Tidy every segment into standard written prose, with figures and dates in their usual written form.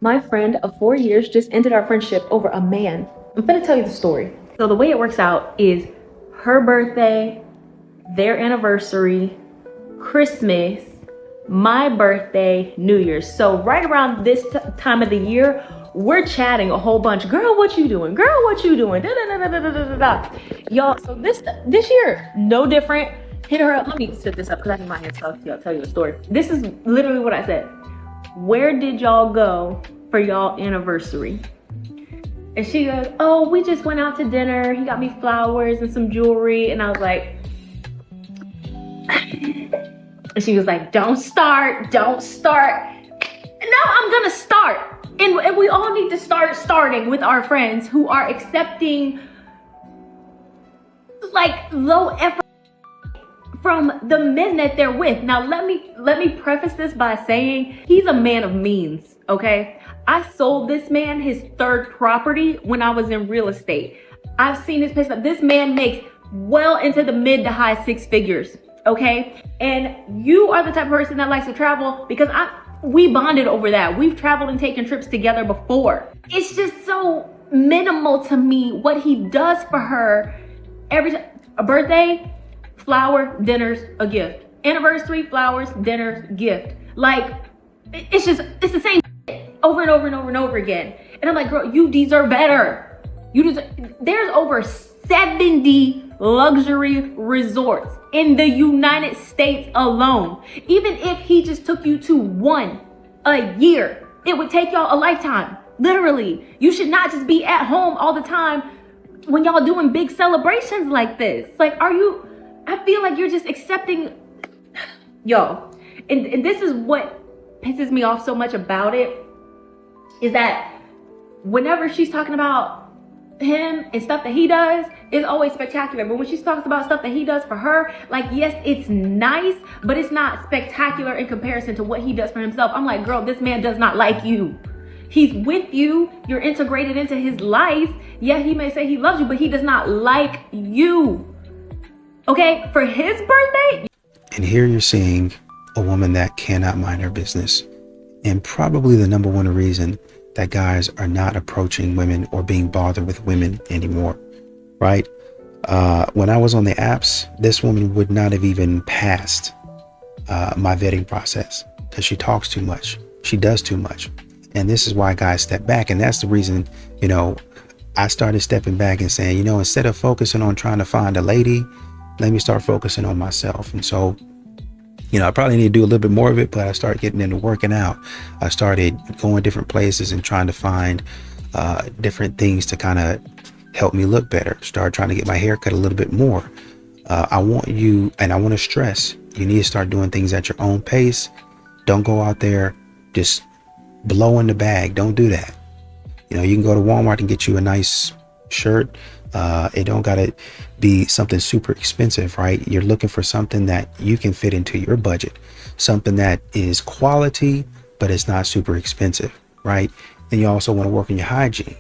My friend of 4 years just ended our friendship over a man. I'm gonna tell you the story. So the way it works out is her birthday, their anniversary, Christmas, my birthday, New Year's. So right around this time of the year, we're chatting a whole bunch. Girl, what you doing? Girl, what you doing? Da, da, da, da, da, da, da, da. Y'all, so this year, no different. Hit her up. Let me set this up because I need my hands so I'll tell you a story. This is literally what I said. Where did y'all go for y'all anniversary? And she goes, oh, we just went out to dinner. He got me flowers and some jewelry. And I was like, and she was like, don't start. No, I'm gonna start. And we all need to start starting with our friends who are accepting like low effort from the men that they're with. Now, let me preface this by saying he's a man of means, okay? I sold this man his third property when I was in real estate. I've seen his pay. This man makes well into the mid to high six figures, okay? And you are the type of person that likes to travel because we bonded over that. We've traveled and taken trips together before. It's just so minimal to me what he does for her every time. A birthday, flower, dinners, a gift. Anniversary, flowers, dinners, gift. Like, it's the same over and over and over and over again. And I'm like, girl, you deserve better. There's over 70 luxury resorts in the United States alone. Even if he just took you to one a year, it would take y'all a lifetime. Literally. You should not just be at home all the time when y'all doing big celebrations like this. Like, I feel like you're just accepting, y'all. And this is what pisses me off so much about it, is that whenever she's talking about him and stuff that he does, it's always spectacular. But when she talks about stuff that he does for her, like, yes, it's nice, but it's not spectacular in comparison to what he does for himself. I'm like, girl, this man does not like you. He's with you. You're integrated into his life. Yeah, he may say he loves you, but he does not like you. Okay, for his birthday. And here you're seeing a woman that cannot mind her business. And probably the number one reason that guys are not approaching women or being bothered with women anymore, right? When I was on the apps, this woman would not have even passed my vetting process because she talks too much. She does too much. And this is why guys step back. And that's the reason, I started stepping back and saying, instead of focusing on trying to find a lady, let me start focusing on myself. And so, I probably need to do a little bit more of it, but I started getting into working out. I started going different places and trying to find different things to kind of help me look better. Start trying to get my hair cut a little bit more. I want to stress, you need to start doing things at your own pace. Don't go out there just blowing the bag. Don't do that. You can go to Walmart and get you a nice shirt. It don't gotta be something super expensive, right? You're looking for something that you can fit into your budget, something that is quality, but it's not super expensive, right? Then you also want to work on your hygiene.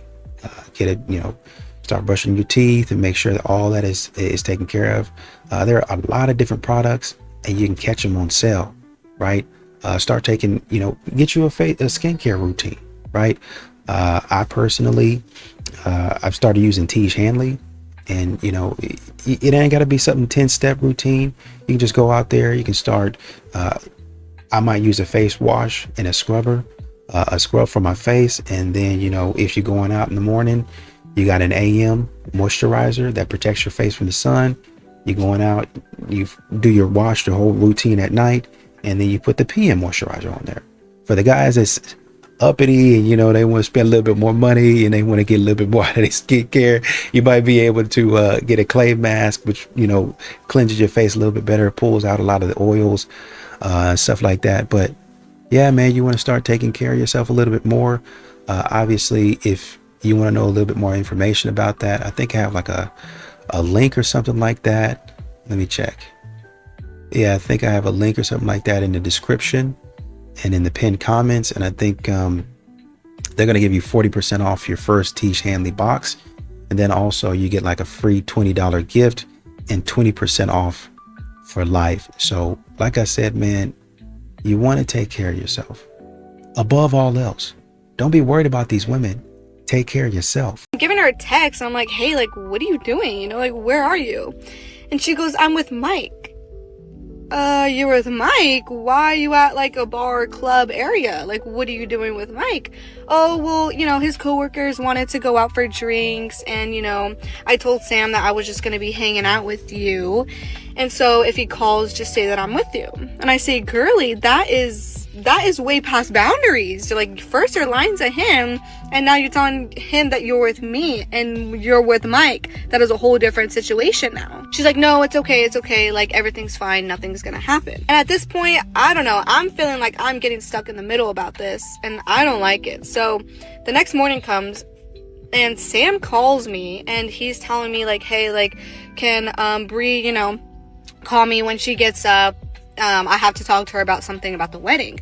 Start brushing your teeth and make sure that all that is taken care of. There are a lot of different products and you can catch them on sale, right? Start taking, get you a skincare routine, right? I personally, I've started using Tiege Hanley, and it ain't got to be something 10-step routine. You can just go out there. You can start. I might use a face wash and a scrub for my face, and then if you're going out in the morning, you got an AM moisturizer that protects your face from the sun. You're going out, you do your wash, the whole routine at night, and then you put the PM moisturizer on there. For the guys that's uppity and they want to spend a little bit more money and they want to get a little bit more out of their skincare, you might be able to get a clay mask, which cleanses your face a little bit better, pulls out a lot of the oils, stuff like that. But yeah, man, you want to start taking care of yourself a little bit more. Obviously, if you want to know a little bit more information about that, I think I have like a link or something like that. Let me check. Yeah, I think I have a link or something like that in the description and in the pinned comments. And I think they're going to give you 40% off your first Tiege Hanley box. And then also you get like a free $20 gift and 20% off for life. So like I said, man, you want to take care of yourself above all else. Don't be worried about these women. Take care of yourself. I'm giving her a text. I'm like, hey, like, what are you doing? You know, like, where are you? And she goes, I'm with Mike. You're with Mike? Why are you at like a bar club area? Like, what are you doing with Mike? Oh, well, you know, his coworkers wanted to go out for drinks, and, you know, I told Sam that I was just gonna be hanging out with you, and so if he calls, just say that I'm with you. And I say, girly, that is way past boundaries. You're like, first you're lying to him, and now you're telling him that you're with me and you're with Mike. That is a whole different situation now. She's like, no, it's okay, like, everything's fine, nothing's gonna happen. And at this point, I don't know, I'm feeling like I'm getting stuck in the middle about this, and I don't like it. So the next morning comes, and Sam calls me, and he's telling me, like, hey, like, can Bree, you know, call me when she gets up. I have to talk to her about something about the wedding.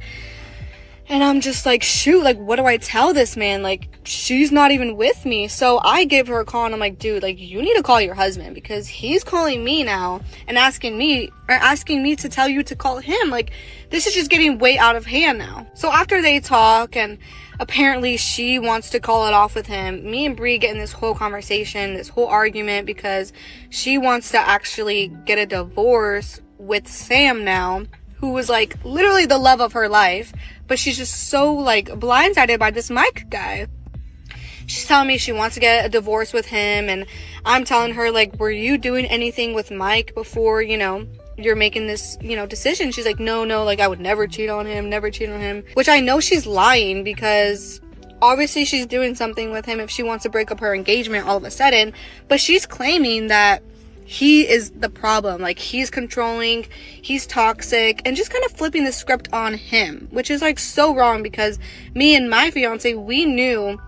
And I'm just like, shoot, like, what do I tell this man? Like, she's not even with me. So I give her a call, and I'm like, dude, like, you need to call your husband, because he's calling me now and asking me to tell you to call him. Like, this is just getting way out of hand now. So after they talk, and apparently she wants to call it off with him, me and Bree get in this whole conversation, this whole argument, because she wants to actually get a divorce with Sam now, who was like literally the love of her life, but she's just so like blindsided by this Mike guy. She's telling me she wants to get a divorce with him, and I'm telling her, like, were you doing anything with Mike before, you know, you're making this, you know, decision? She's like, no, like, I would never cheat on him, which I know she's lying, because obviously she's doing something with him if she wants to break up her engagement all of a sudden, but she's claiming that he is the problem. Like, he's controlling, he's toxic, and just kind of flipping the script on him, which is like so wrong, because me and my fiance, we knew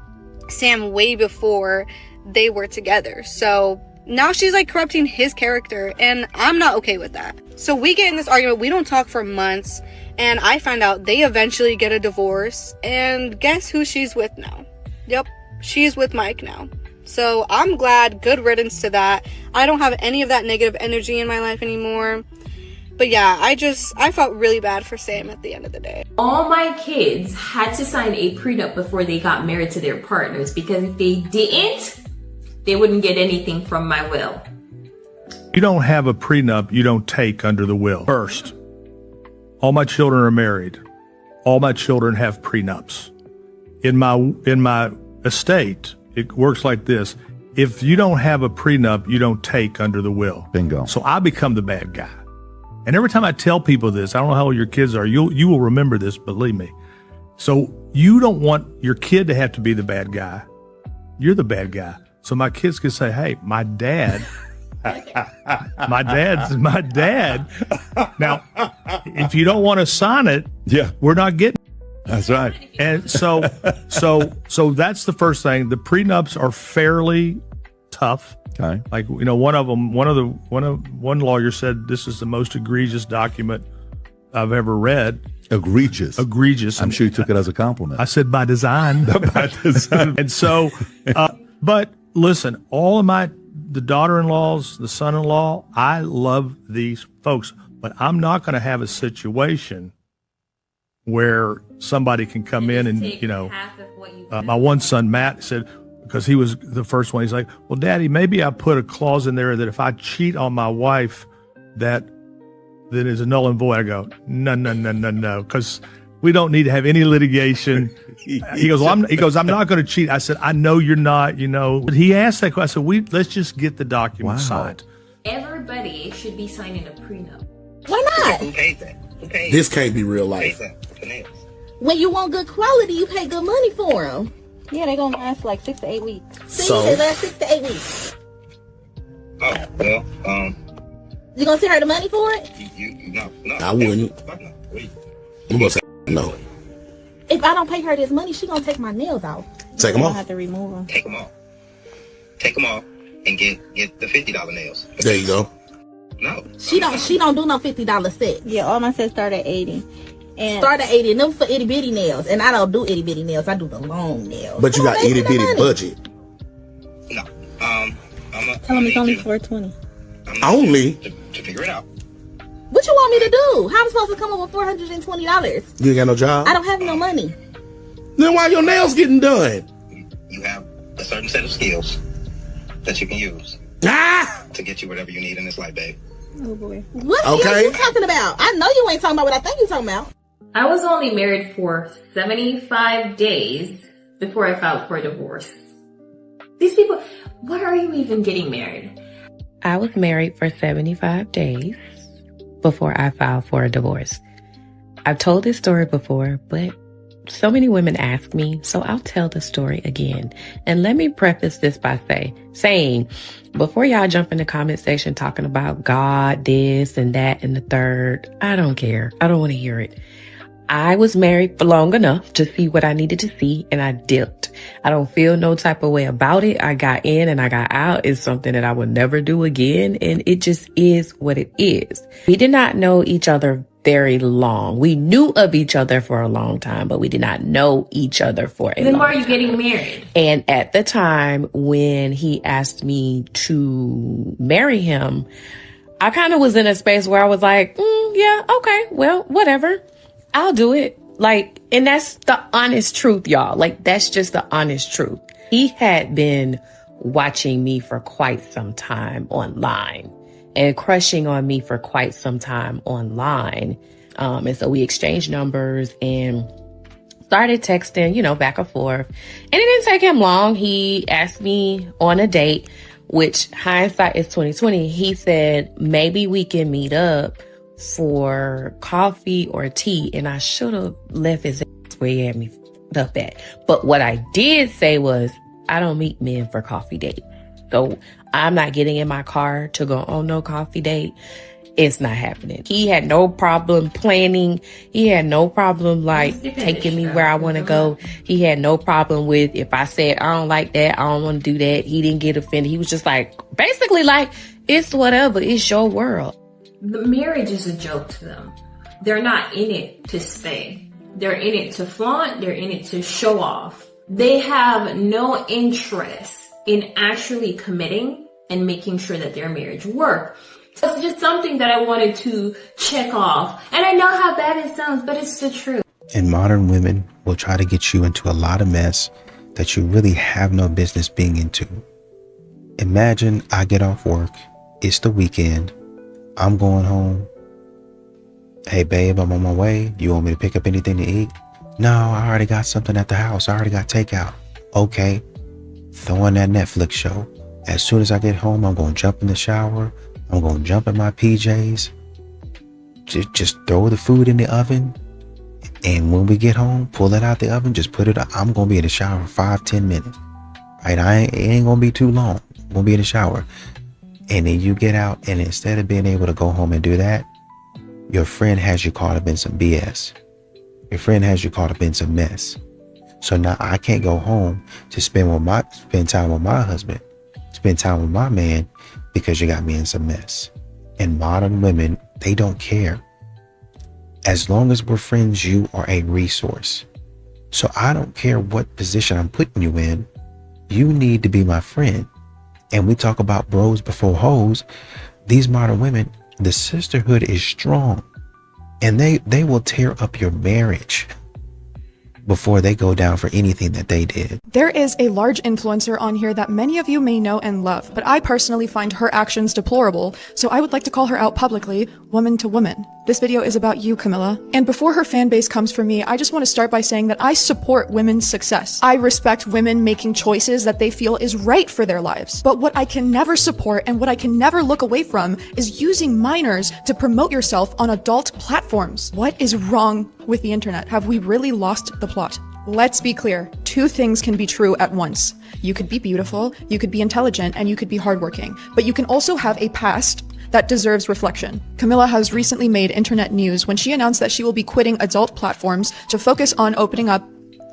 Sam way before they were together. So now she's like corrupting his character, and I'm not okay with that. So we get in this argument, we don't talk for months, and I find out they eventually get a divorce, and guess who she's with now? Yep, she's with Mike now. So I'm glad, good riddance to that. I don't have any of that negative energy in my life anymore. But yeah, I felt really bad for Sam at the end of the day. All my kids had to sign a prenup before they got married to their partners, because if they didn't, they wouldn't get anything from my will. You don't have a prenup, you don't take under the will. First, all my children are married. All my children have prenups. In my estate, it works like this. If you don't have a prenup, you don't take under the will. Bingo. So I become the bad guy. And every time I tell people this, I don't know how old your kids are, you will remember this, believe me. So you don't want your kid to have to be the bad guy. You're the bad guy. So my kids can say, hey, my dad, my dad. Now, if you don't want to sign it, Yeah. we're not getting it. That's right. And so that's the first thing. The prenups are fairly tough. Okay. Like, you know, one lawyer said this is the most egregious document I've ever read. Egregious. I'm sure you took it as a compliment. I said by design. By design. And so, but listen, all of the daughter-in-laws, the son-in-law, I love these folks, but I'm not going to have a situation where somebody can come in and, you know, my one son, Matt, said, because he was the first one, he's like, well, Daddy, maybe I put a clause in there that if I cheat on my wife, that is a null and void. I go, no, because we don't need to have any litigation. He goes, I'm not going to cheat. I said, I know you're not, you know. But he asked that question. Let's just get the document signed. Everybody should be signing a prenup. Why not? Who paid that? This can't be real life. When you want good quality, you pay good money for them. Yeah, they're gonna last like 6 to 8 weeks. So they last 6 to 8 weeks. Oh, well, You gonna send her the money for it? No. I wouldn't. I'm gonna say no. If I don't pay her this money, she gonna take my nails off. Take them off. I have to remove them. Take them off, and get the $50 nails. There you go. No. She don't do no $50 set. Yeah, all my sets start at 80. And Start at 80, and them for itty bitty nails. And I don't do itty bitty nails. I do the long nails. But you got itty bitty budget. No. tell them it's only $420. Only? To figure it out. What you want me to do? How am I supposed to come up with $420? You ain't got no job? I don't have no money. Then why your nails getting done? You have a certain set of skills that you can use to get you whatever you need in this life, babe. Oh boy. What are you talking about? I know you ain't talking about what I think you're talking about. I was only married for 75 days before I filed for divorce. These people, what are you even getting married? I was married for 75 days before I filed for a divorce. I've told this story before, but so many women ask me, so I'll tell the story again. And let me preface this by saying, before y'all jump in the comment section talking about God, this and that and the third, I don't care. I don't want to hear it. I was married for long enough to see what I needed to see, and I dipped. I don't feel no type of way about it. I got in and I got out. It's something that I will never do again, and it just is what it is. We did not know each other very long. We knew of each other for a long time, but we did not know each other for a long time. Then why are you getting married? And at the time when he asked me to marry him, I kind of was in a space where I was like, yeah, okay, well, whatever. I'll do it. Like, and that's the honest truth, y'all. Like, that's just the honest truth. He had been watching me for quite some time online and crushing on me for quite some time online. And so we exchanged numbers and started texting, back and forth. And it didn't take him long. He asked me on a date, which hindsight is 2020. He said, maybe we can meet up for coffee or tea, and I should have left his ass where he had me up at. But what I did say was, I don't meet men for coffee date. So I'm not getting in my car to go on no coffee date. It's not happening. He had no problem planning. He had no problem taking me where I want to go. He had no problem with if I said, I don't like that, I don't want to do that. He didn't get offended. He was just basically it's whatever. It's your world. The marriage is a joke to them. They're not in it to stay. They're in it to flaunt. They're in it to show off. They have no interest in actually committing and making sure that their marriage works. So it's just something that I wanted to check off. And I know how bad it sounds, but it's the truth. And modern women will try to get you into a lot of mess that you really have no business being into. Imagine I get off work. It's the weekend. I'm going home. Hey, babe, I'm on my way. You want me to pick up anything to eat? No, I already got something at the house. I already got takeout. Okay. Throw on that Netflix show. As soon as I get home, I'm going to jump in the shower. I'm going to jump in my PJs. Just throw the food in the oven. And when we get home, pull it out the oven. Just put it up. I'm going to be in the shower for 5-10 minutes. Right? It ain't going to be too long. I'm going to be in the shower. And then you get out, and instead of being able to go home and do that, your friend has you caught up in some BS. Your friend has you caught up in some mess. So now I can't go home to spend time with my husband, spend time with my man, because you got me in some mess. And modern women, they don't care. As long as we're friends, you are a resource. So I don't care what position I'm putting you in. You need to be my friend. And we talk about bros before hoes. These modern women, the sisterhood is strong, and they will tear up your marriage before they go down for anything that they did. There is a large influencer on here that many of you may know and love, but I personally find her actions deplorable, so I would like to call her out publicly, woman to woman. This video is about you, Camilla. And before her fan base comes for me, I just want to start by saying that I support women's success. I respect women making choices that they feel is right for their lives. But what I can never support and what I can never look away from is using minors to promote yourself on adult platforms. What is wrong with the internet? Have we really lost the plot? Let's be clear. Two things can be true at once. You could be beautiful, you could be intelligent, and you could be hardworking. But you can also have a past that deserves reflection. Camilla has recently made internet news when she announced that she will be quitting adult platforms to focus on opening up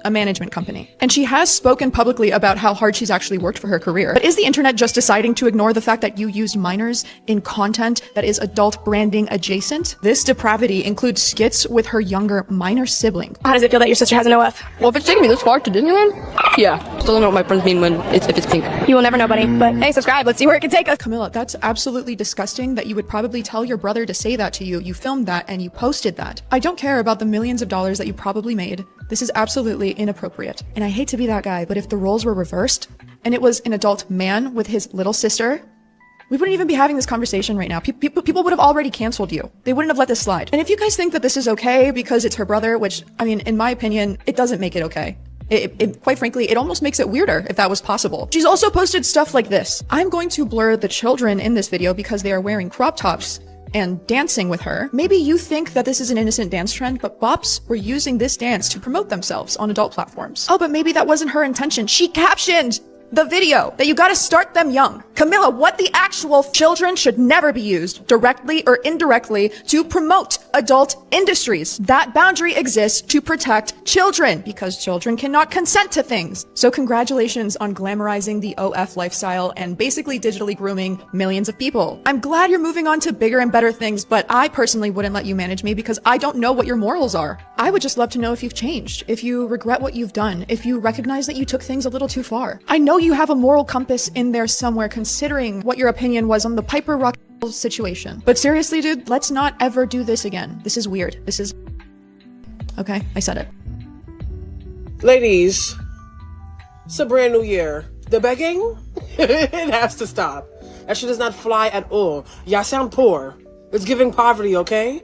a management company. And she has spoken publicly about how hard she's actually worked for her career. But is the internet just deciding to ignore the fact that you used minors in content that is adult branding adjacent? This depravity includes skits with her younger minor sibling. How does it feel that your sister has an OF? Well, if it's taking me this far to Disneyland, Yeah, still don't know what my friends mean when if it's pink. You will never know, buddy. But hey, subscribe. Let's see where it can take us. Camilla, that's absolutely disgusting that you would probably tell your brother to say that to you. You filmed that and you posted that. I don't care about the millions of dollars that you probably made. This is absolutely inappropriate. And I hate to be that guy, but if the roles were reversed and it was an adult man with his little sister, we wouldn't even be having this conversation right now. People would have already canceled you. They wouldn't have let this slide. And if you guys think that this is okay because it's her brother, which, I mean, in my opinion, it doesn't make it okay. It quite frankly, it almost makes it weirder if that was possible. She's also posted stuff like this. I'm going to blur the children in this video because they are wearing crop tops and dancing with her. Maybe you think that this is an innocent dance trend, but bops were using this dance to promote themselves on adult platforms. Oh, but maybe that wasn't her intention. She captioned the video that you gotta start them young. Camilla, what the actual children should never be used directly or indirectly to promote adult industries. That boundary exists to protect children because children cannot consent to things. So congratulations on glamorizing the OF lifestyle and basically digitally grooming millions of people. I'm glad you're moving on to bigger and better things, but I personally wouldn't let you manage me because I don't know what your morals are. I would just love to know if you've changed, if you regret what you've done, if you recognize that you took things a little too far. I know you have a moral compass in there somewhere considering what your opinion was on the Piper Rock situation. But seriously, dude, let's not ever do this again. This is weird. This is... Okay, I said it. Ladies, it's a brand new year. The begging? It has to stop. That shit does not fly at all. Y'all sound poor. It's giving poverty, okay?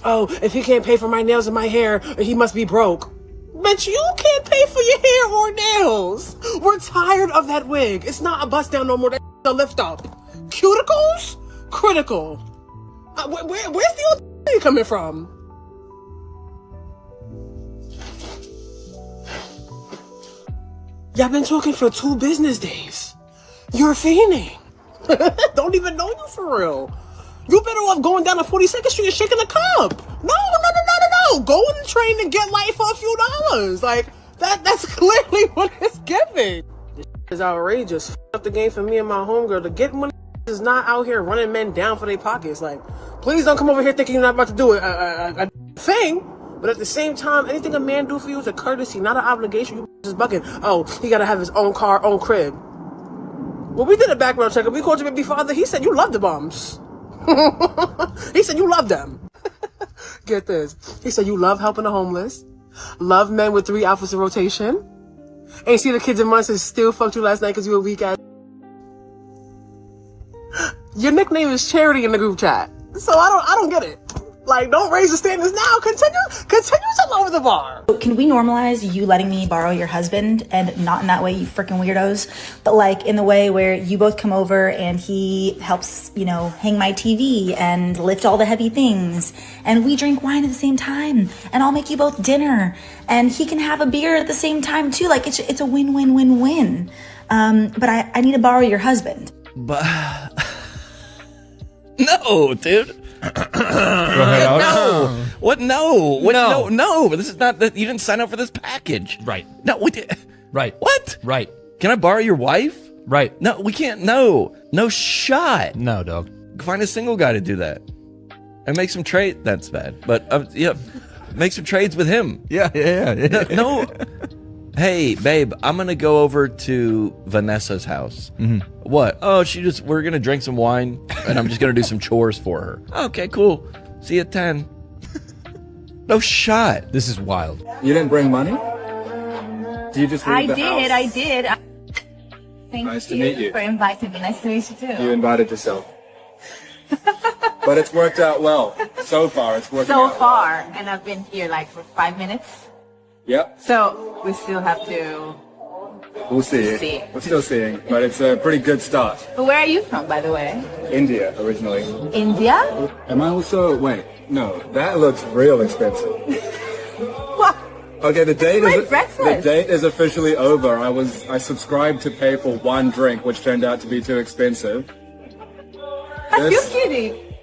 Oh, if he can't pay for my nails and my hair, he must be broke. Bitch, you can't pay for your hair or nails. We're tired of that wig. It's not a bust down no more. That's a lift up. Cuticles? Critical. Where's the old coming from? Y'all been talking for 2 business days. You're feigning. Don't even know you for real. You better off going down to 42nd Street and shaking a cup. No. Go on the train and get light for a few dollars. Like, that's clearly what it's giving. This is outrageous. F up the game for me and my homegirl. To get money is not out here running men down for their pockets. Like, please don't come over here thinking you're not about to do a thing. But at the same time, anything a man do for you is a courtesy, not an obligation. You just bugging. Oh, he gotta have his own car, own crib. Well, we did a background check. We called your baby father. He said you love the bums. He said you love them. Get this. He said you love helping the homeless, love men with 3 outfits in rotation, ain't see the kids in months and still fucked you last night because you were weak ass. Your nickname is Charity in the group chat. So I don't get it. Like, don't raise the standards now. Continue to lower the bar. Can we normalize you letting me borrow your husband, and not in that way, you freaking weirdos, but like in the way where you both come over and he helps, you know, hang my TV and lift all the heavy things, and we drink wine at the same time, and I'll make you both dinner, and he can have a beer at the same time too. Like, it's a win-win-win-win. But I need to borrow your husband. But no, dude. Go ahead, Alex. No. What? No. What? No. No. This is not. You didn't sign up for this package. Right. No. We did. Right. What? Right. Can I borrow your wife? Right. No, we can't. No. No shot. No, dog. Find a single guy to do that, and make some trade. That's bad. But yeah, make some trades with him. Yeah. No. Hey, babe, I'm gonna go over to Vanessa's house. Mm-hmm. What? Oh, we're gonna drink some wine, and I'm just gonna do some chores for her. Okay, cool. See you at 10. No shot. This is wild. You didn't bring money? Do you just leave the house? I did. Thank Nice to meet you. for inviting me. Nice to meet you too. You invited yourself. But it's worked out well. So far, it's working So out far, and I've been here like for 5 minutes. well. Yep. So we still have to. We'll see. See. We're still seeing, but it's a pretty good start. But where are you from, by the way? India, originally. India? Am I also... Wait, no. That looks real expensive. What? Okay, the date breakfast. is officially over. I subscribed to pay for 1 drink, which turned out to be too expensive. Are you kidding?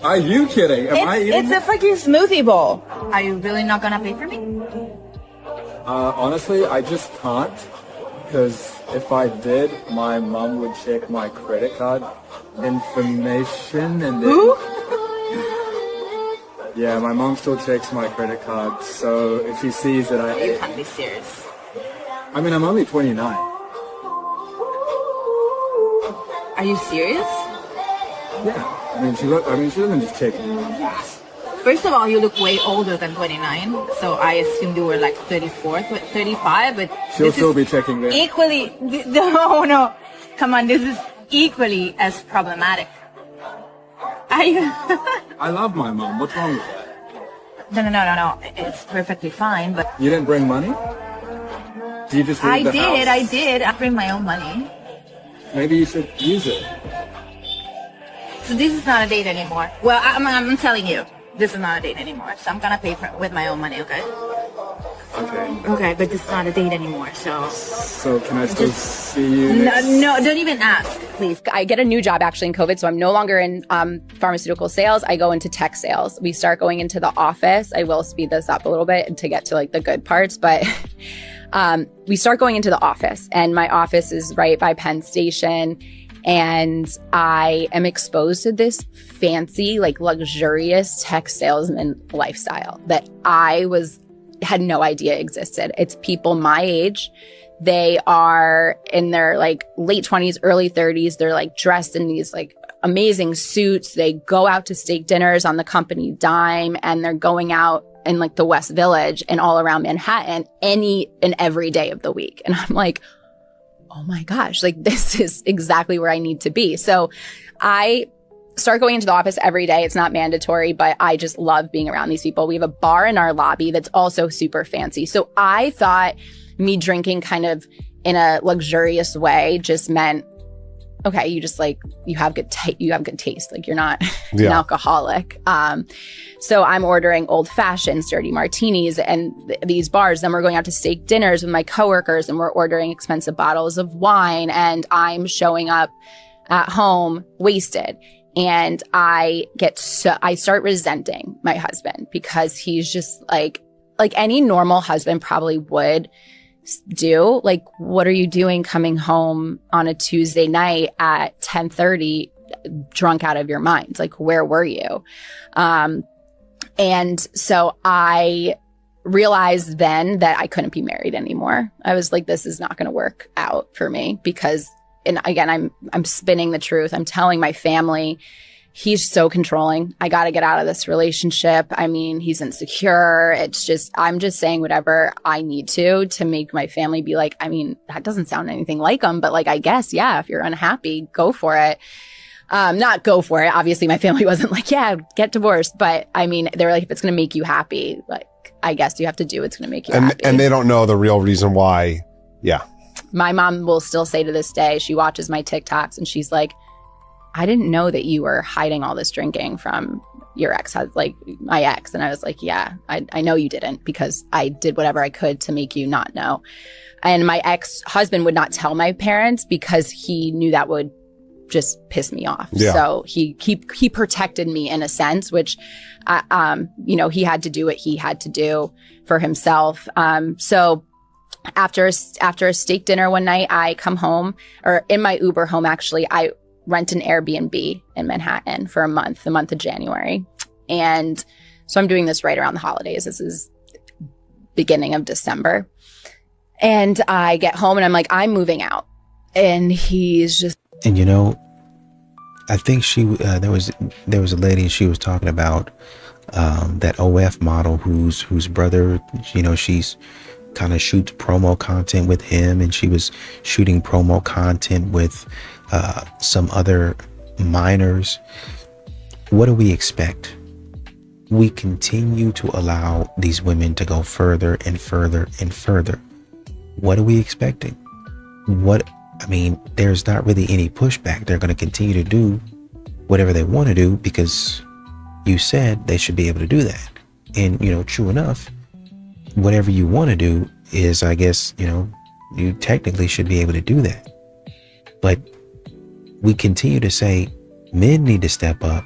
Are you kidding? Am I eating? It's a freaking smoothie bowl. Are you really not gonna pay for me? Honestly, I just can't. Because if I did, my mom would check my credit card information and then... Who? Yeah, my mom still checks my credit card. So if she sees that You can't be serious. I mean, I'm only 29. Are you serious? Yeah. I mean, she doesn't just check me. First of all, you look way older than 29, so I assumed you were like 34, 35, but She'll still be checking that. equally, no, come on, this is equally as problematic. I love my mom. What's wrong with that? No, it's perfectly fine, but You didn't bring money? Do you just leave the house? I did. I bring my own money. Maybe you should use it. So this is not a date anymore. Well, I'm telling you, this is not a date anymore. So I'm gonna pay for it with my own money, okay? Okay. Okay, but this is not a date anymore, so... So can I still see you next? No, don't even ask, please. I get a new job actually in COVID, so I'm no longer in pharmaceutical sales. I go into tech sales. We start going into the office. I will speed this up a little bit to get to like the good parts, but we start going into the office, and my office is right by Penn Station. And I am exposed to this fancy, like luxurious tech salesman lifestyle that I had no idea existed. It's people my age. They are in their like late 20s, early 30s. They're like dressed in these like amazing suits. They go out to steak dinners on the company dime, and they're going out in like the West Village and all around Manhattan any and every day of the week. And I'm like, oh my gosh, like this is exactly where I need to be. So I start going into the office every day. It's not mandatory, but I just love being around these people. We have a bar in our lobby that's also super fancy. So I thought me drinking kind of in a luxurious way just meant, okay, you just like, you have good taste. Like you're not an alcoholic. So I'm ordering old fashions, dirty martinis, and these bars. Then we're going out to steak dinners with my coworkers, and we're ordering expensive bottles of wine. And I'm showing up at home wasted. And I start resenting my husband because he's just like any normal husband probably would do. Like, what are you doing coming home on a Tuesday night at 10:30 drunk out of your mind? Like, where were you? And so I realized then that I couldn't be married anymore. I was like, this is not going to work out for me because, and again, I'm spinning the truth. I'm telling my family, he's so controlling. I got to get out of this relationship. I mean, he's insecure. It's just, I'm just saying whatever I need to make my family be like, I mean, that doesn't sound anything like him, but like, I guess, yeah, if you're unhappy, go for it. Not go for it. Obviously, my family wasn't like, yeah, get divorced. But I mean, they were like, if it's going to make you happy, like, I guess you have to do what's going to make you happy. And they don't know the real reason why. Yeah. My mom will still say to this day, she watches my TikToks and she's like, I didn't know that you were hiding all this drinking from your ex, like my ex. And I was like, yeah, I know you didn't because I did whatever I could to make you not know. And my ex-husband would not tell my parents because he knew that would just piss me off. Yeah. So he protected me in a sense, which, he had to do what he had to do for himself. So after a steak dinner one night, I come home, or in my Uber home, actually, I rent an Airbnb in Manhattan for a month, the month of January. And so I'm doing this right around the holidays. This is beginning of December. And I get home and I'm like, I'm moving out. And he's just, and I think there was a lady, and she was talking about that OF model whose brother, she's kind of shoots promo content with him, and she was shooting promo content with some other minors. What do we expect? We continue to allow these women to go further and further and further. What are we expecting? There's not really any pushback. They're going to continue to do whatever they want to do because you said they should be able to do that. And, true enough, whatever you want to do is, I guess, you technically should be able to do that. But we continue to say men need to step up.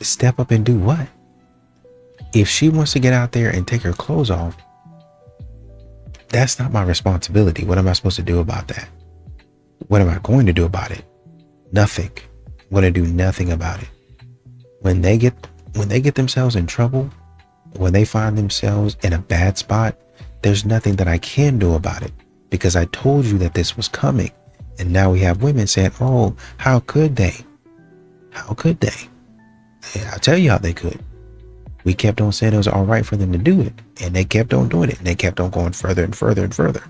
Step up and do what? If she wants to get out there and take her clothes off, that's not my responsibility. What am I supposed to do about that? What am I going to do about it? Nothing. I'm going to do nothing about it. When they get themselves in trouble, when they find themselves in a bad spot, there's nothing that I can do about it. because I told you that this was coming. And now we have women saying, oh, how could they? How could they? And I'll tell you how they could. We kept on saying it was all right for them to do it. And they kept on doing it. And they kept on going further and further and further.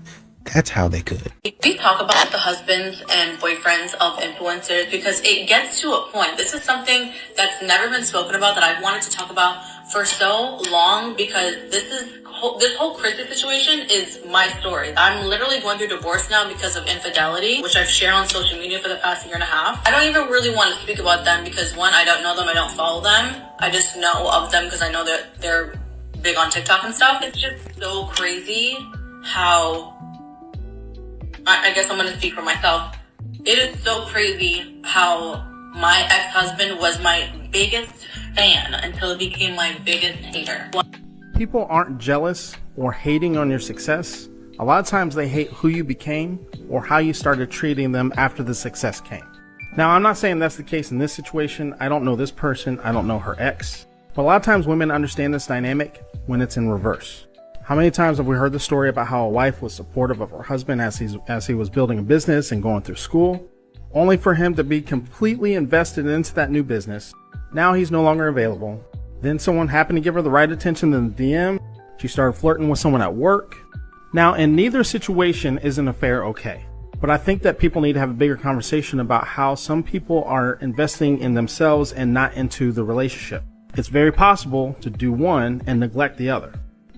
That's how they could. We talk about the husbands and boyfriends of influencers because it gets to a point. This is something that's never been spoken about that I've wanted to talk about for so long because this whole Chrissy situation is my story. I'm literally going through divorce now because of infidelity, which I've shared on social media for the past year and a half. I don't even really want to speak about them because one, I don't know them, I don't follow them. I just know of them because I know that they're big on TikTok and stuff. It's just so crazy how, I guess I'm going to speak for myself. It is so crazy how my ex-husband was my biggest fan until he became my biggest hater. People aren't jealous or hating on your success. A lot of times they hate who you became or how you started treating them after the success came. Now, I'm not saying that's the case in this situation. I don't know this person. I don't know her ex. But a lot of times women understand this dynamic when it's in reverse. How many times have we heard the story about how a wife was supportive of her husband as he was building a business and going through school, only for him to be completely invested into that new business. Now he's no longer available. Then someone happened to give her the right attention in the DM. She started flirting with someone at work. Now, in neither situation is an affair okay. But I think that people need to have a bigger conversation about how some people are investing in themselves and not into the relationship. It's very possible to do one and neglect the other,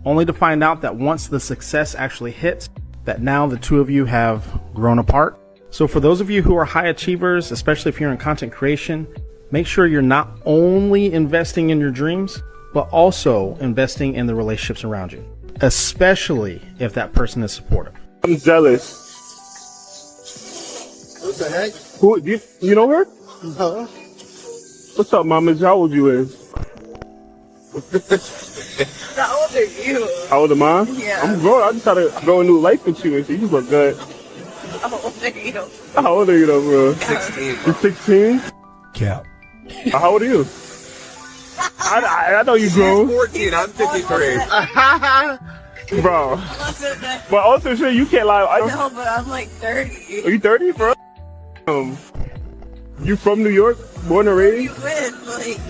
only to find out that once the success actually hits, that now the two of you have grown apart. So for those of you who are high achievers, especially if you're in content creation, make sure you're not only investing in your dreams, but also investing in the relationships around you, especially if that person is supportive. I'm jealous. What the heck? Who, you know her? No. What's up, mama? How old you is? How old are you? How old am I? Yeah. I'm grown. I just try to grow a new life with you and you look good. How old are you? How old are you though, bro? 16. You're 16? Cap. How old are you? I know you grown. 14, I'm 53. Bro. But also, sure, you can't lie. No, but I'm like 30. Are you 30, bro? You from New York? Born and raised?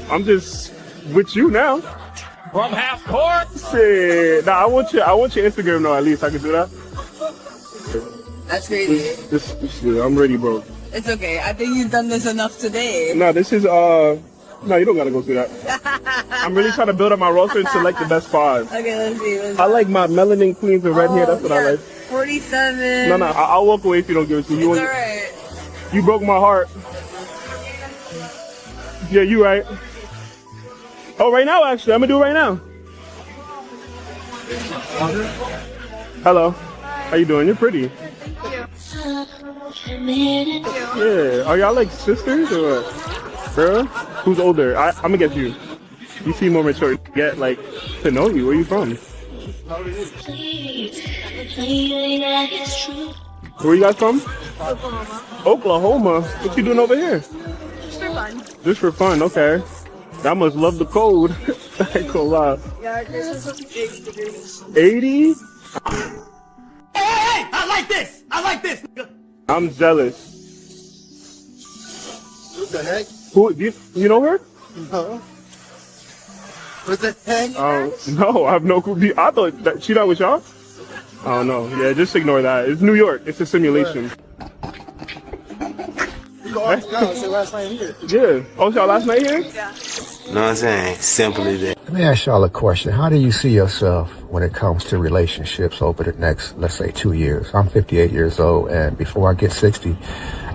I'm just with you now. From half court? Shit. Nah, I want your Instagram though, at least. I can do that. That's crazy. I'm ready, bro. It's okay. I think you've done this enough today. No, this is, no, you don't gotta go through that. I'm really trying to build up my roster and select the best 5. Okay, let's see. I like my melanin queens with red hair. That's what I like. 47. No, I'll walk away if you don't give it to me. It's alright. You broke my heart. Yeah, you right. Oh, right now, actually. I'm gonna do it right now. Hello. How you doing? You're pretty. Yeah. Are y'all like sisters or what? Girl? Who's older? I'm gonna get you. You seem more mature. Get like to know you. Where you from? Where you guys from? Oklahoma. What you doing over here? Just for fun. Just for fun. Okay. I must love the cold. I ain't gonna lie. Yeah, this is 80 degrees. 80? Hey, I like this. I like this. I'm jealous. What the heck? Who? You know her? No. What the heck? No, I have no clue. I thought that she not with y'all. Oh no. Yeah, just ignore that. It's New York. It's a simulation. You go off now. It's your last night here. Yeah. Oh, it's y'all last night here? Yeah. You know what I'm saying? Simple as that. Let me ask y'all a question. How do you see yourself when it comes to relationships over the next, let's say, 2 years? I'm 58 years old, and before I get 60,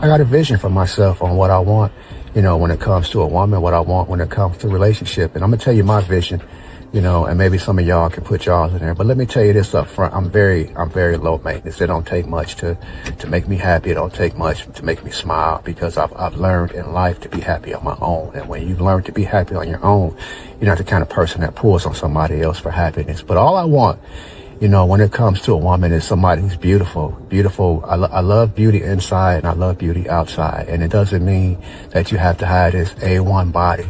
I got a vision for myself on what I want, you know, when it comes to a woman, what I want when it comes to relationship. And I'm going to tell you my vision, you know, and maybe some of y'all can put y'all in there. But let me tell you this up front. I'm very low maintenance. It don't take much to make me happy. It don't take much to make me smile because I've learned in life to be happy on my own. And when you've learned to be happy on your own, you're not the kind of person that pulls on somebody else for happiness. But all I want, you know, when it comes to a woman is somebody who's beautiful. I love beauty inside and I love beauty outside. And it doesn't mean that you have to have this A1 body.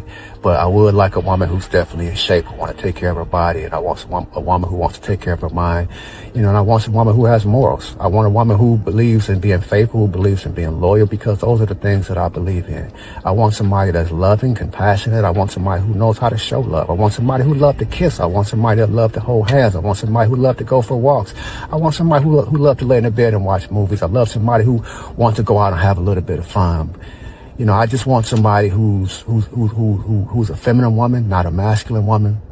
But I would like a woman who's definitely in shape. I want to take care of her body, and I want a woman who wants to take care of her mind. You know, and I want a woman who has morals. I want a woman who believes in being faithful, who believes in being loyal, because those are the things that I believe in. I want somebody that's loving, compassionate. I want somebody who knows how to show love. I want somebody who loves to kiss. I want somebody that loves to hold hands. I want somebody who loves to go for walks. I want somebody who loves to lay in the bed and watch movies. I love somebody who wants to go out and have a little bit of fun. You know, I just want somebody who's a feminine woman, not a masculine woman.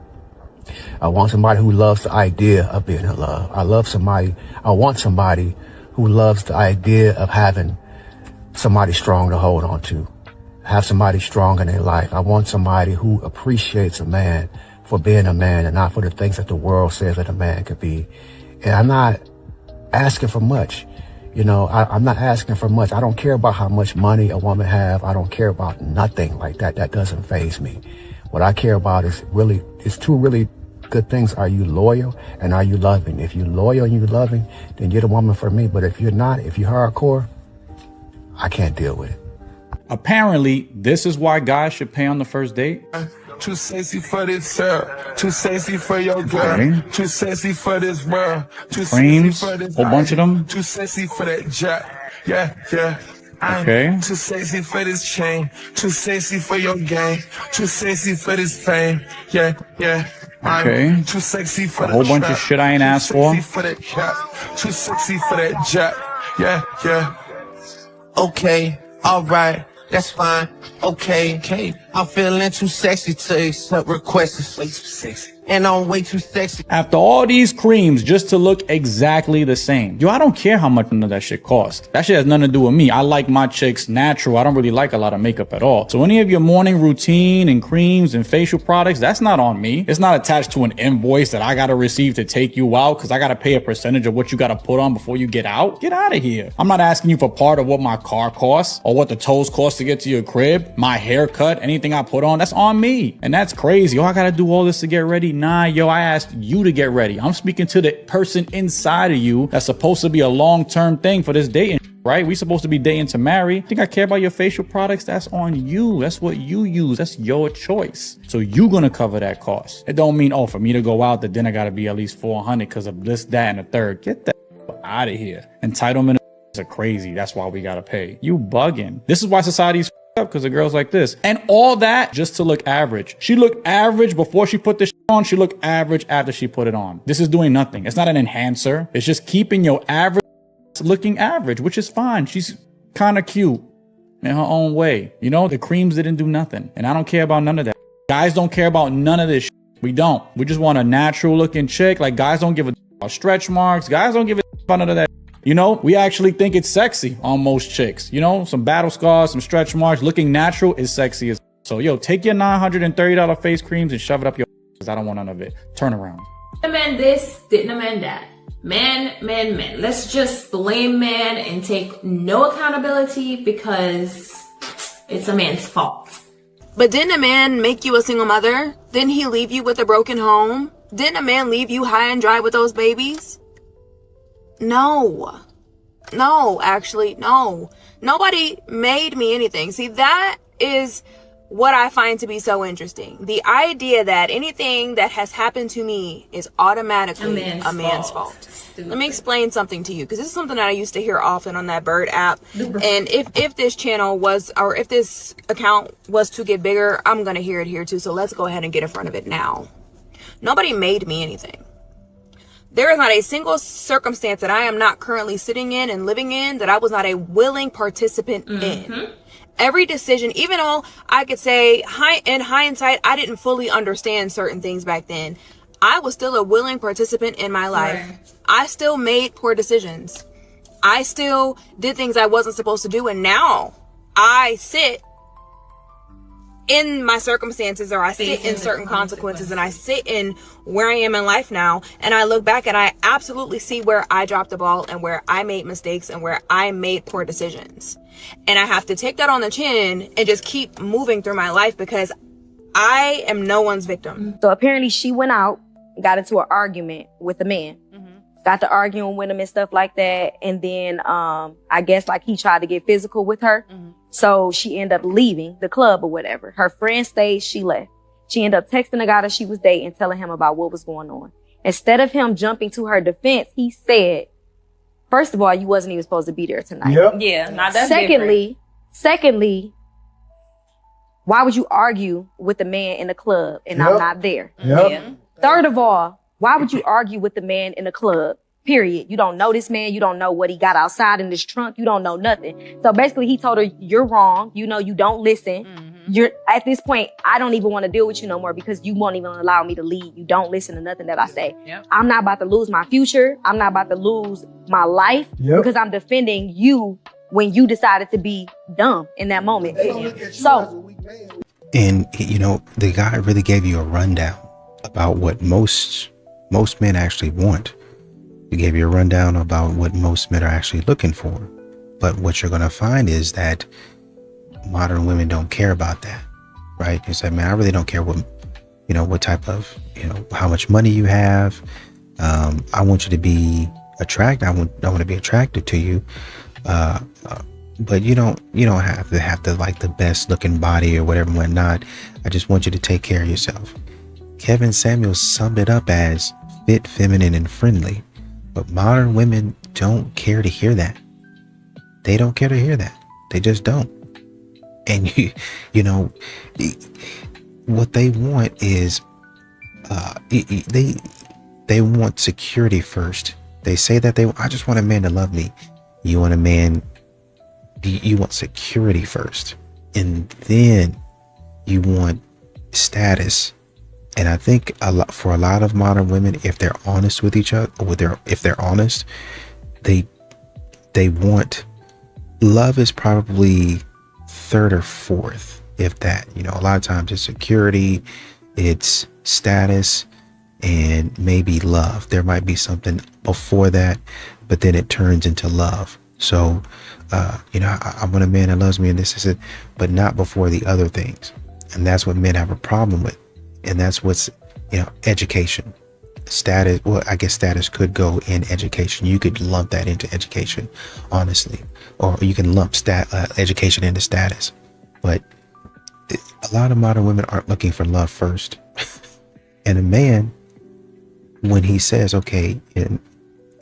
I want somebody who loves the idea of being in love. I want somebody who loves the idea of having somebody strong to hold on to, have somebody strong in their life. I want somebody who appreciates a man for being a man and not for the things that the world says that a man could be. And I'm not asking for much. You know, I'm not asking for much. I don't care about how much money a woman have. I don't care about nothing like that. That doesn't faze me. What I care about is two really good things. Are you loyal and are you loving? If you're loyal and you're loving, then you're the woman for me. But if you're not, if you're hardcore, I can't deal with it. Apparently, this is why guys should pay on the first date. Too sexy for this sir. Too sexy for your girl. Okay. Too sexy for this world. Too Creams, sexy for this whole bunch of them. Too sexy for that jack. Yeah. Okay. I'm too sexy for this chain. Too sexy for your game. Too sexy for this fame. Yeah. Okay. I'm too sexy for a whole bunch of shit I ain't asked for. Too sexy for that cap. Too sexy for that jack. Yeah. Okay. All right. That's fine. Okay. I'm feeling too sexy to accept requests. It's way too sexy. And I'm way too sexy. After all these creams just to look exactly the same. Yo, I don't care how much none of that shit costs. That shit has nothing to do with me. I like my chicks natural. I don't really like a lot of makeup at all. So any of your morning routine and creams and facial products, that's not on me. It's not attached to an invoice that I gotta receive to take you out because I gotta pay a percentage of what you gotta put on before you get out. Get out of here. I'm not asking you for part of what my car costs or what the tolls cost to get to your crib, my haircut, anything I put on. That's on me. And that's crazy. Oh, I gotta do all this to get ready. Nah, yo, I asked you to get ready. I'm speaking to the person inside of you that's supposed to be a long-term thing for this dating, right? We supposed to be dating to marry. Think I care about your facial products? That's on you. That's what you use. That's your choice. So you gonna cover that cost. It don't mean, oh, for me to go out, the dinner gotta be at least $400 because of this, that, and the third. Get that out of here. Entitlement are crazy. That's why we gotta pay. You bugging. This is why society's up, because of girls like this. And all that just to look average. She looked average before she put this on. She looked average after she put it on. This is doing nothing. It's not an enhancer. It's just keeping your average looking average, which is fine. She's kind of cute in her own way. You know, the creams didn't do nothing. And I don't care about none of that. Guys don't care about none of this. We don't. We just want a natural looking chick. Like, guys don't give a about stretch marks. Guys don't give a about none of that. You know, we actually think it's sexy on most chicks. You know, some battle scars, some stretch marks, looking natural is sexy as. So, yo, take your $930 face creams and shove it up your because I don't want none of it. Turn around. A man this, didn't a man that. Man. Let's just blame man and take no accountability because it's a man's fault. But didn't a man make you a single mother? Didn't he leave you with a broken home? Didn't a man leave you high and dry with those babies? No, actually, no. Nobody made me anything. See, that is what I find to be so interesting. The idea that anything that has happened to me is automatically a man's fault. Let me explain something to you, because this is something that I used to hear often on that Bird app. And if this channel was, or if this account was to get bigger, I'm going to hear it here too. So let's go ahead and get in front of it now. Nobody made me anything. There is not a single circumstance that I am not currently sitting in and living in that I was not a willing participant in. Every decision, even though I could say in hindsight, I didn't fully understand certain things back then, I was still a willing participant in my life. Right. I still made poor decisions. I still did things I wasn't supposed to do. And now I sit in my circumstances, or I sit in certain consequences, and I sit in where I am in life now, and I look back and I absolutely see where I dropped the ball and where I made mistakes and where I made poor decisions. And I have to take that on the chin and just keep moving through my life, because I am no one's victim. So apparently she went out and got into an argument with a man. Got to arguing with him and stuff like that. And then I guess like he tried to get physical with her. So she ended up leaving the club or whatever. Her friend stayed, she left. She ended up texting the guy that she was dating, telling him about what was going on. Instead of him jumping to her defense, he said, first of all, you wasn't even supposed to be there tonight. Yep. Yeah, now that's Secondly, why would you argue with the man in the club and I'm not there? Yep. Yeah. Third of all, why would you argue with the man in the club? Period. You don't know this man. You don't know what he got outside in his trunk. You don't know nothing. So basically he told her, you're wrong. You know, you don't listen. You're at this point, I don't even want to deal with you no more because you won't even allow me to lead. You don't listen to nothing that I say. I'm not about to lose my future. I'm not about to lose my life because I'm defending you when you decided to be dumb in that moment. So, And, you know, the guy really gave you a rundown about what most men actually want. He gave you a rundown about what most men are actually looking for. But what you're going to find is that modern women don't care about that, right? You say, man, I really don't care what, you know, what type of, you know, how much money you have. I want you to be attracted. I want to be attracted to you. But you don't have to like the best looking body or whatever and whatnot. I just want you to take care of yourself. Kevin Samuels summed it up as fit, feminine, and friendly. But modern women don't care to hear that. They don't care to hear that. They just don't. And you know, what they want is, they want security first. They say that I just want a man to love me. You want a man, you want security first. And then you want status. And I think for a lot of modern women, if they're honest with each other, if they're honest, they want, love is probably third or fourth, if that. You know, a lot of times it's security, it's status, and maybe love. There might be something before that, but then it turns into love. So, you know, I want a man that loves me and this is it, but not before the other things. And that's what men have a problem with. And that's what's, you know, education, status. Well, I guess status could go in education. You could lump that into education, honestly, or you can lump education into status. But a lot of modern women aren't looking for love first. And a man, when he says, okay,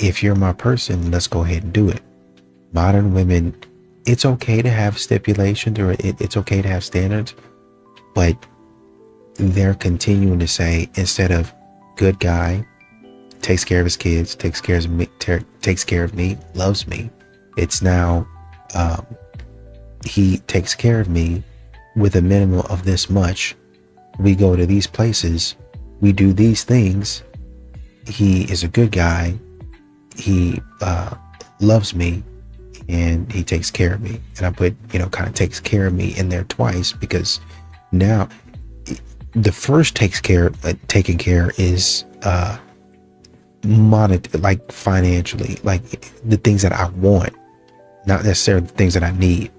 if you're my person, let's go ahead and do it. Modern women, it's okay to have stipulations or it's okay to have standards, but they're continuing to say, instead of good guy, takes care of his kids, takes care of me, loves me, it's now he takes care of me with a minimum of this much. We go to these places, we do these things. He is a good guy. He loves me, and he takes care of me. And I put, you know, kind of takes care of me in there twice, because now the first taking care is like financially, like the things that I want, not necessarily the things that I need.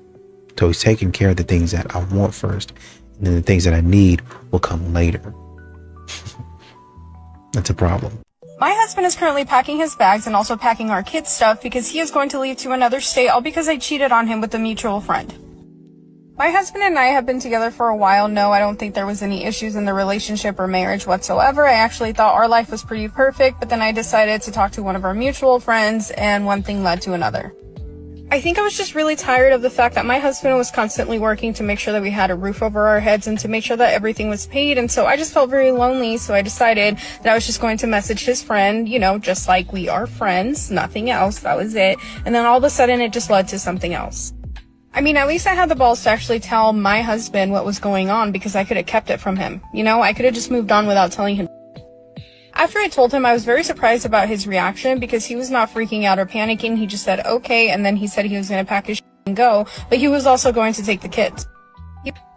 So he's taking care of the things that I want first, and then the things that I need will come later. That's a problem. My husband is currently packing his bags and also packing our kids' stuff because he is going to leave to another state, all because I cheated on him with a mutual friend. My husband and I have been together for a while. No, I don't think there was any issues in the relationship or marriage whatsoever. I actually thought our life was pretty perfect, but then I decided to talk to one of our mutual friends, and one thing led to another. I think I was just really tired of the fact that my husband was constantly working to make sure that we had a roof over our heads and to make sure that everything was paid, and so I just felt very lonely, so I decided that I was just going to message his friend, you know, just like we are friends, nothing else, that was it. And then all of a sudden it just led to something else. I mean, at least I had the balls to actually tell my husband what was going on, because I could have kept it from him. You know, I could have just moved on without telling him. After I told him, I was very surprised about his reaction, because he was not freaking out or panicking. He just said, okay, and then he said he was going to pack his shit and go, but he was also going to take the kids.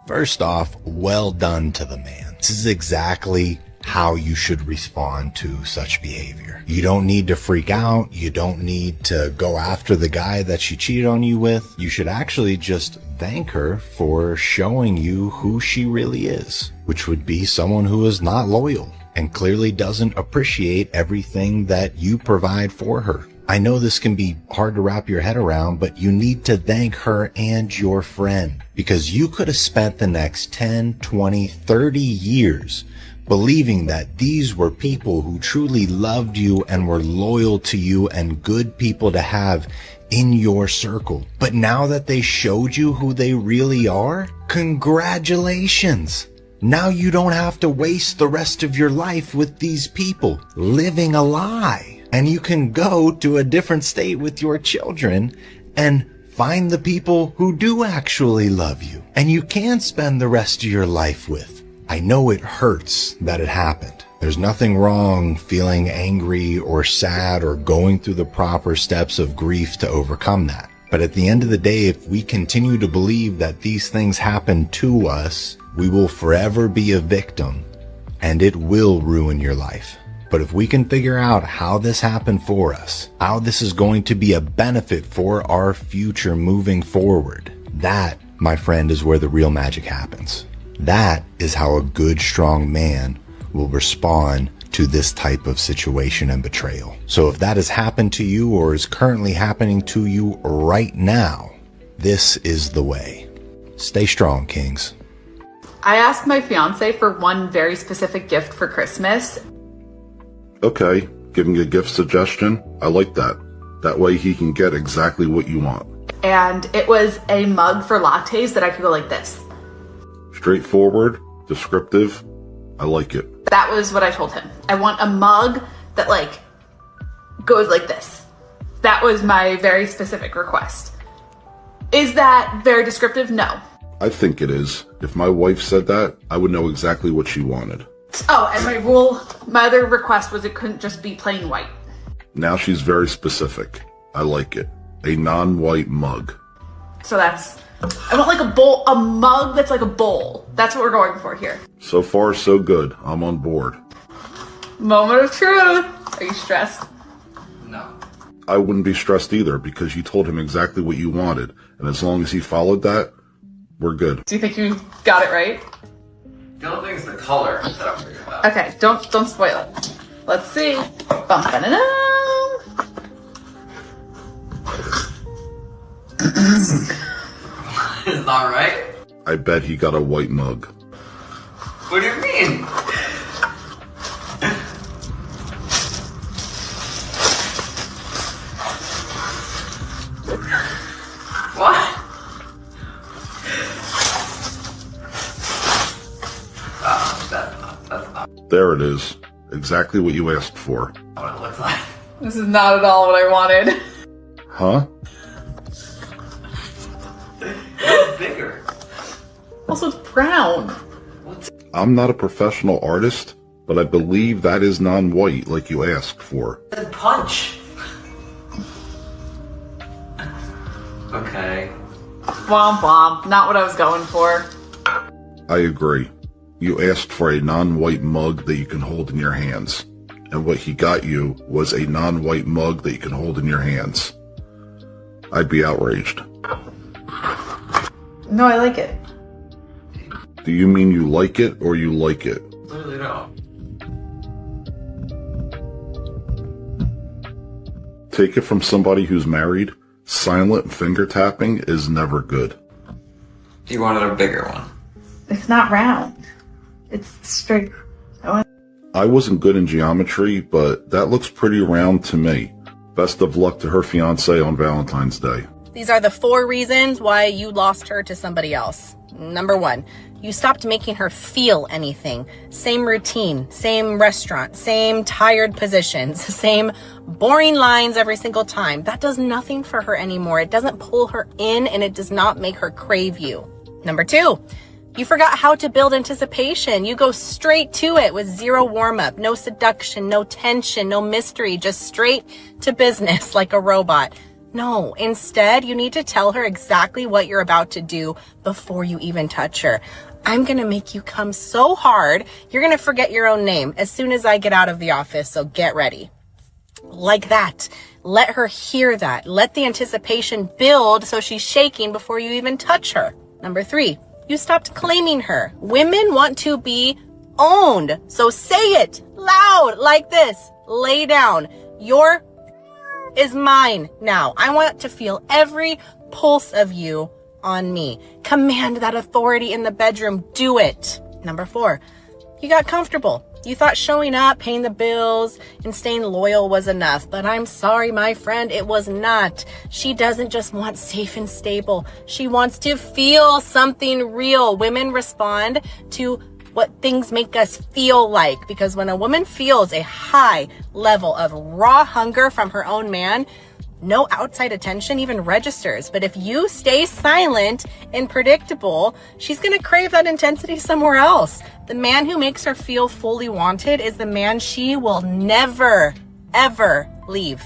First off, well done to the man. This is exactly how you should respond to such behavior. You don't need to freak out. You don't need to go after the guy that she cheated on you with. You should actually just thank her for showing you who she really is, which would be someone who is not loyal and clearly doesn't appreciate everything that you provide for her. I know this can be hard to wrap your head around, but you need to thank her and your friend, because you could have spent the next 10, 20, 30 years believing that these were people who truly loved you and were loyal to you and good people to have in your circle. But now that they showed you who they really are, congratulations. Now you don't have to waste the rest of your life with these people living a lie. And you can go to a different state with your children and find the people who do actually love you and you can spend the rest of your life with. I know it hurts that it happened. There's nothing wrong feeling angry or sad or going through the proper steps of grief to overcome that. But at the end of the day, if we continue to believe that these things happen to us, we will forever be a victim and it will ruin your life. But if we can figure out how this happened for us, how this is going to be a benefit for our future moving forward, that, my friend, is where the real magic happens. That is how a good, strong man will respond to this type of situation and betrayal. So if that has happened to you or is currently happening to you right now, this is the way. Stay strong, Kings. I asked my fiance for one very specific gift for Christmas. Okay, giving a gift suggestion. I like that. That way he can get exactly what you want. And it was a mug for lattes that I could go like this. Straightforward, descriptive. I like it. That was what I told him. I want a mug that like goes like this. That was my very specific request. Is that very descriptive? No. I think it is. If my wife said that, I would know exactly what she wanted. Oh, and my other request was it couldn't just be plain white. Now she's very specific. I like it. A non-white mug. So I want like a bowl, a mug that's like a bowl. That's what we're going for here. So far, so good. I'm on board. Moment of truth. Are you stressed? I wouldn't be stressed either because you told him exactly what you wanted. And as long as he followed that, we're good. Do you think you got it right? The only thing is the color that I'm figuring out. Okay, don't spoil it. Let's see. Is that right? I bet he got a white mug. What do you mean? What? That's not There it is. Exactly what you asked for. what it looks like. This is not at all what I wanted. Huh? It's bigger. Also, it's brown. I'm not a professional artist, but I believe that is non-white like you asked for. It's punch. Okay. Womp womp. Not what I was going for. I agree. You asked for a non-white mug that you can hold in your hands. And what he got you was a non-white mug that you can hold in your hands. I'd be outraged. No, I like it. Do you mean you like it or you like it? Literally no. Take it from somebody who's married. Silent finger tapping is never good. You wanted a bigger one. It's not round. It's straight. I wasn't good in geometry, but that looks pretty round to me. Best of luck to her fiance on Valentine's Day. These are the 4 reasons why you lost her to somebody else. Number 1, you stopped making her feel anything. Same routine, same restaurant, same tired positions, same boring lines every single time. That does nothing for her anymore. It doesn't pull her in and it does not make her crave you. Number 2, you forgot how to build anticipation. You go straight to it with zero warm-up, no seduction, no tension, no mystery, just straight to business like a robot. No, instead, you need to tell her exactly what you're about to do before you even touch her. I'm going to make you come so hard, you're going to forget your own name as soon as I get out of the office, so get ready. Like that. Let her hear that. Let the anticipation build so she's shaking before you even touch her. Number 3, you stopped claiming her. Women want to be owned, so say it loud like this. Lay down. You're is mine now. I want to feel every pulse of you on me. Command that authority in the bedroom. Do it. Number 4, you got comfortable. You thought showing up, paying the bills, and staying loyal was enough. But I'm sorry, my friend, it was not. She doesn't just want safe and stable. She wants to feel something real. Women respond to what things make us feel like. Because when a woman feels a high level of raw hunger from her own man, no outside attention even registers. But if you stay silent and predictable, she's going to crave that intensity somewhere else. The man who makes her feel fully wanted is the man she will never, ever leave.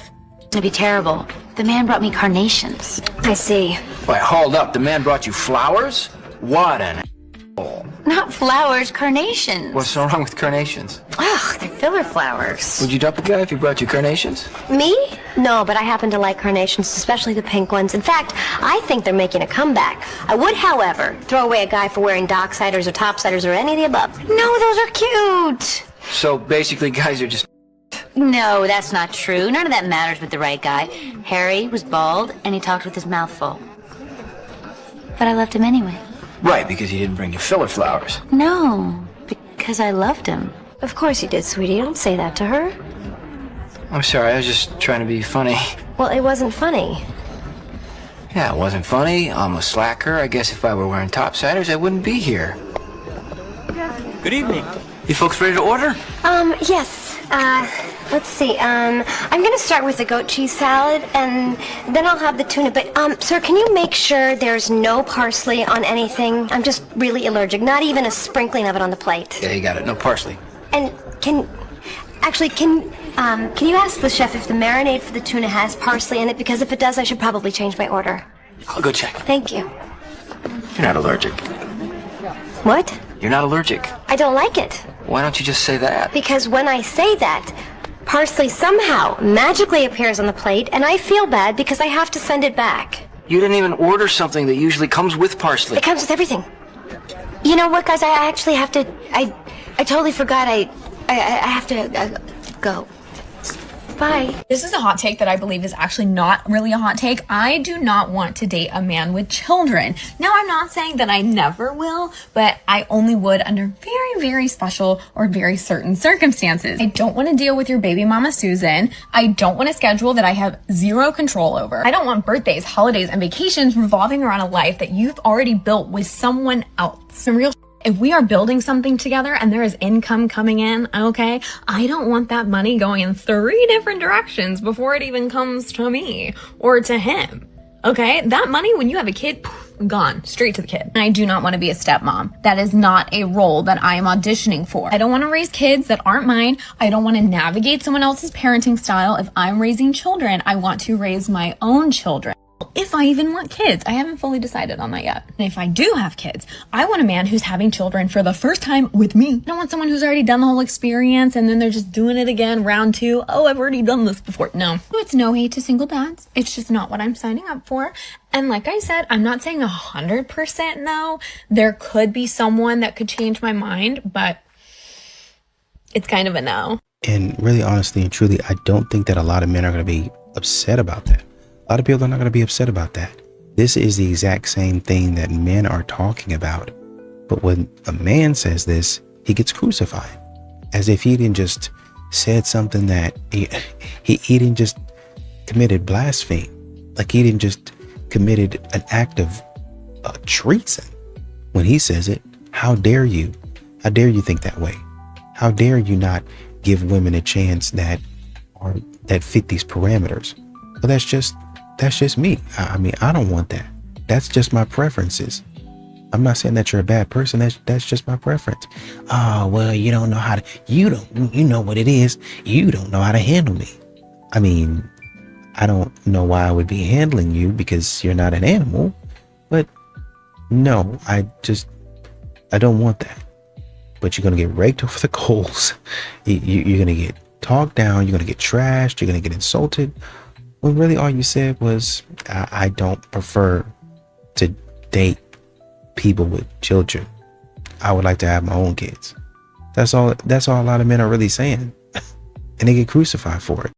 It'd be terrible. The man brought me carnations. I see. Wait, hold up. The man brought you flowers? What an a**hole. Not flowers, carnations. What's so wrong with carnations? Ugh, they're filler flowers. Would you dump a guy if he brought you carnations? Me? No, but I happen to like carnations, especially the pink ones. In fact, I think they're making a comeback. I would, however, throw away a guy for wearing docksiders or topsiders or any of the above. No, those are cute. So basically guys are just... No, that's not true. None of that matters with the right guy. Harry was bald, and he talked with his mouth full. But I loved him anyway. Right, because he didn't bring you filler flowers. No, because I loved him. Of course you did, sweetie. Don't say that to her. I'm sorry, I was just trying to be funny. Well, it wasn't funny. Yeah, it wasn't funny. I'm a slacker. I guess if I were wearing topsiders, I wouldn't be here. Good evening. You folks ready to order? Yes. Let's see. I'm gonna start with the goat cheese salad, and then I'll have the tuna. But, sir, can you make sure there's no parsley on anything? I'm just really allergic. Not even a sprinkling of it on the plate. Yeah, you got it. No parsley. And can you ask the chef if the marinade for the tuna has parsley in it? Because if it does, I should probably change my order. I'll go check. Thank you. You're not allergic. What? You're not allergic. I don't like it. Why don't you just say that? Because when I say that, parsley somehow magically appears on the plate, and I feel bad because I have to send it back. You didn't even order something that usually comes with parsley. It comes with everything. You know what, guys? I actually have to... I totally forgot. I have to go. Bye. This is a hot take that I believe is actually not really a hot take. I do not want to date a man with children. Now, I'm not saying that I never will, but I only would under very, very special or very certain circumstances. I don't want to deal with your baby mama, Susan. I don't want a schedule that I have zero control over. I don't want birthdays, holidays, and vacations revolving around a life that you've already built with someone else. Some real if we are building something together and there is income coming in, okay, I don't want that money going in 3 different directions before it even comes to me or to him. Okay, that money, when you have a kid, gone straight to the kid. I do not want to be a stepmom. That is not a role that I am auditioning for. I don't want to raise kids that aren't mine. I don't want to navigate someone else's parenting style. If I'm raising children, I want to raise my own children. If I even want kids, I haven't fully decided on that yet. And if I do have kids, I want a man who's having children for the first time with me. I don't want someone who's already done the whole experience and then they're just doing it again, round 2. Oh, I've already done this before. No. It's no hate to single dads. It's just not what I'm signing up for. And like I said, I'm not saying 100% no. There could be someone that could change my mind, but it's kind of a no. And really, honestly and truly, I don't think that a lot of men are going to be upset about that. A lot of people are not going to be upset about that. This is the exact same thing that men are talking about. But when a man says this, he gets crucified. As if he didn't just said something that he didn't just committed blasphemy. Like he didn't just committed an act of treason. When he says it, how dare you? How dare you think that way? How dare you not give women a chance that fit these parameters? Well, that's just me. I mean, I don't want that. That's just my preferences. I'm not saying that you're a bad person. That's just my preference. Oh, well, you don't know how to, you know what it is. You don't know how to handle me. I mean, I don't know why I would be handling you because you're not an animal, but no, I don't want that. But you're going to get raked over the coals. You're going to get talked down. You're going to get trashed. You're going to get insulted. When really all you said was, I don't prefer to date people with children. I would like to have my own kids. That's all a lot of men are really saying. And they get crucified for it.